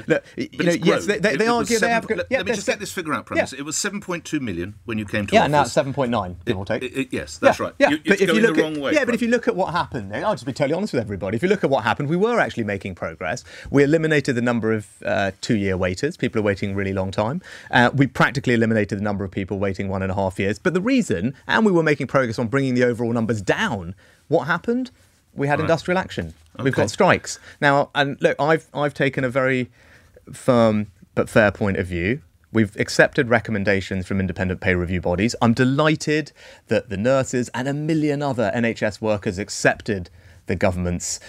look, yes, they are. They have. Let me just get this figure out, Prime Minister. It was 7.2 million when you came to office. Yeah, now it's 7.9, give or take. Yes, that's right. Yeah, It's going the wrong way. Yeah, but if you look at what happened, I'll just be totally honest with everybody. If you look at what happened, we were actually making progress. We eliminated the number of 2-year waiters. People are waiting a really long time. We practically eliminated the number of people waiting 1.5 years. But the reason, and we were making progress on bringing the overall numbers down, what happened? We had industrial action. Okay. We've got strikes. Now, and look, I've taken a very firm but fair point of view. We've accepted recommendations from independent pay review bodies. I'm delighted that the nurses and 1 million other NHS workers accepted the government's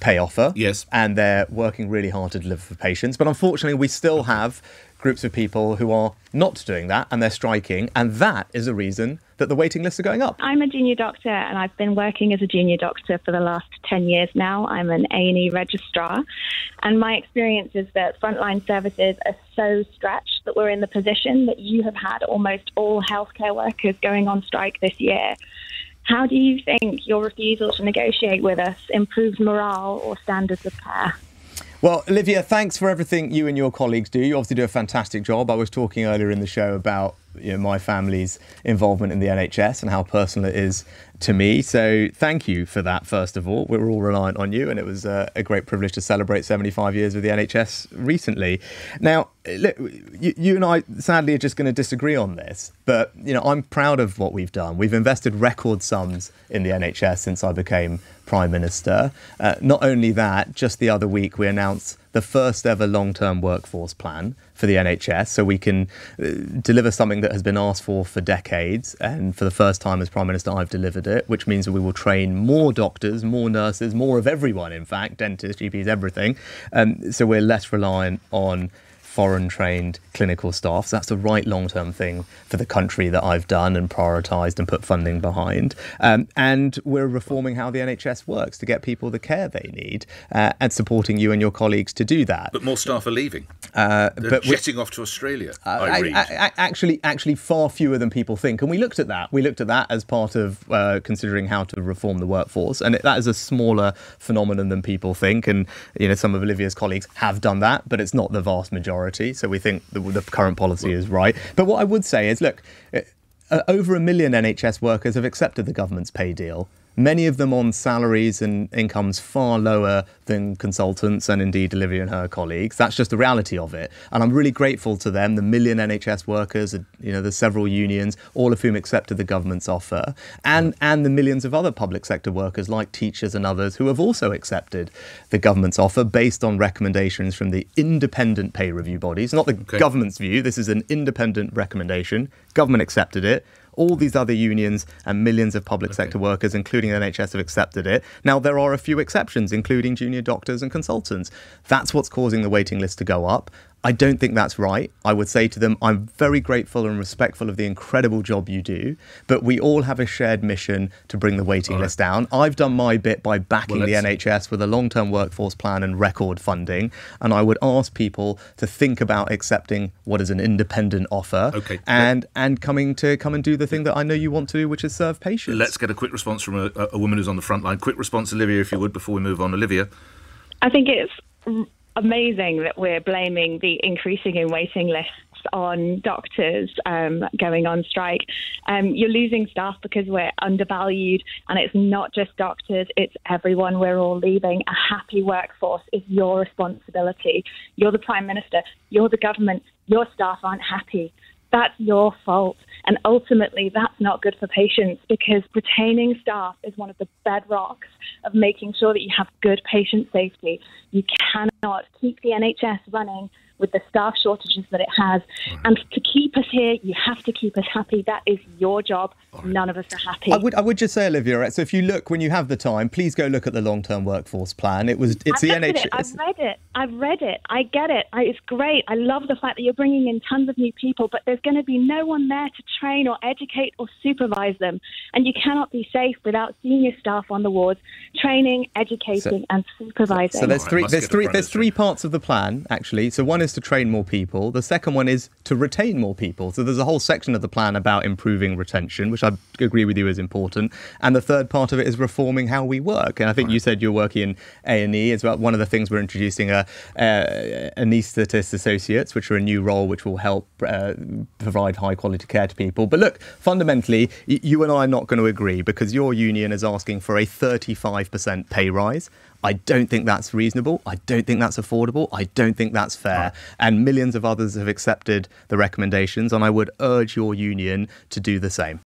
pay offer. Yes. And they're working really hard to deliver for patients. But unfortunately, we still have groups of people who are not doing that, and they're striking. And that is a reason that the waiting lists are going up. I'm a junior doctor, and I've been working as a junior doctor for the last 10 years now. I'm an A&E registrar, and my experience is that frontline services are so stretched that we're in the position that you have had almost all healthcare workers going on strike this year. How do you think your refusal to negotiate with us improves morale or standards of care? Well, Olivia, thanks for everything you and your colleagues do. You obviously do a fantastic job. I was talking earlier in the show about my family's involvement in the NHS and how personal it is to me. So thank you for that, first of all. We're all reliant on you, and it was a great privilege to celebrate 75 years with the NHS recently. Now, look, you and I, sadly, are just going to disagree on this, but I'm proud of what we've done. We've invested record sums in the NHS since I became Prime Minister. Not only that, just the other week we announced the first ever long-term workforce plan for the NHS, so we can deliver something that has been asked for decades, and for the first time as Prime Minister I've delivered it, which means that we will train more doctors, more nurses, more of everyone, in fact, dentists, GPs, everything, so we're less reliant on foreign-trained clinical staff. So that's the right long-term thing for the country that I've done and prioritised and put funding behind. And we're reforming how the NHS works to get people the care they need, and supporting you and your colleagues to do that. But more staff are leaving. They're jetting off to Australia, I read. Actually, far fewer than people think. And we looked at that. We looked at that as part of considering how to reform the workforce. And that is a smaller phenomenon than people think. And, some of Olivia's colleagues have done that, but it's not the vast majority. So we think the current policy is right. But what I would say is, look, over 1 million NHS workers have accepted the government's pay deal. Many of them on salaries and incomes far lower than consultants and indeed Olivia and her colleagues. That's just the reality of it. And I'm really grateful to them, the 1 million NHS workers, there's several unions, all of whom accepted the government's offer, and the millions of other public sector workers like teachers and others who have also accepted the government's offer based on recommendations from the independent pay review bodies, not the government's view. This is an independent recommendation. Government accepted it. All these other unions and millions of public sector workers, including the NHS, have accepted it. Now, there are a few exceptions, including junior doctors and consultants. That's what's causing the waiting list to go up. I don't think that's right. I would say to them, I'm very grateful and respectful of the incredible job you do, but we all have a shared mission to bring the waiting list down. I've done my bit by backing the NHS with a long-term workforce plan and record funding, and I would ask people to think about accepting what is an independent offer and come and do the thing that I know you want to do, which is serve patients. Let's get a quick response from a woman who's on the front line. Quick response, Olivia, if you would, before we move on. Olivia? I think it's amazing that we're blaming the increasing in waiting lists on doctors going on strike. You're losing staff because we're undervalued, and it's not just doctors, it's everyone. We're all leaving. A happy workforce is your responsibility. You're the Prime Minister, you're the government, your staff aren't happy. That's your fault. And ultimately, that's not good for patients, because retaining staff is one of the bedrocks of making sure that you have good patient safety. You cannot keep the NHS running with the staff shortages that it has. And to keep us here, you have to keep us happy. That is your job. None of us are happy. I would just say, Olivia, right, so if you look, when you have the time, please go look at the long-term workforce plan. It's the NHS. I've read it. I get it. It's great. I love the fact that you're bringing in tons of new people, but there's going to be no one there to train or educate or supervise them. And you cannot be safe without senior staff on the wards training, educating and supervising. So there's three parts of the plan, actually. So one is is to train more people. The second one is to retain more people. So there's a whole section of the plan about improving retention, which I agree with you is important. And the third part of it is reforming how we work. And I think you said you're working in A&E as well. One of the things we're introducing are anaesthetist associates, which are a new role which will help provide high quality care to people. But look, fundamentally, you and I are not going to agree because your union is asking for a 35% pay rise. I don't think that's reasonable. I don't think that's affordable. I don't think that's fair. Right. And millions of others have accepted the recommendations, and I would urge your union to do the same.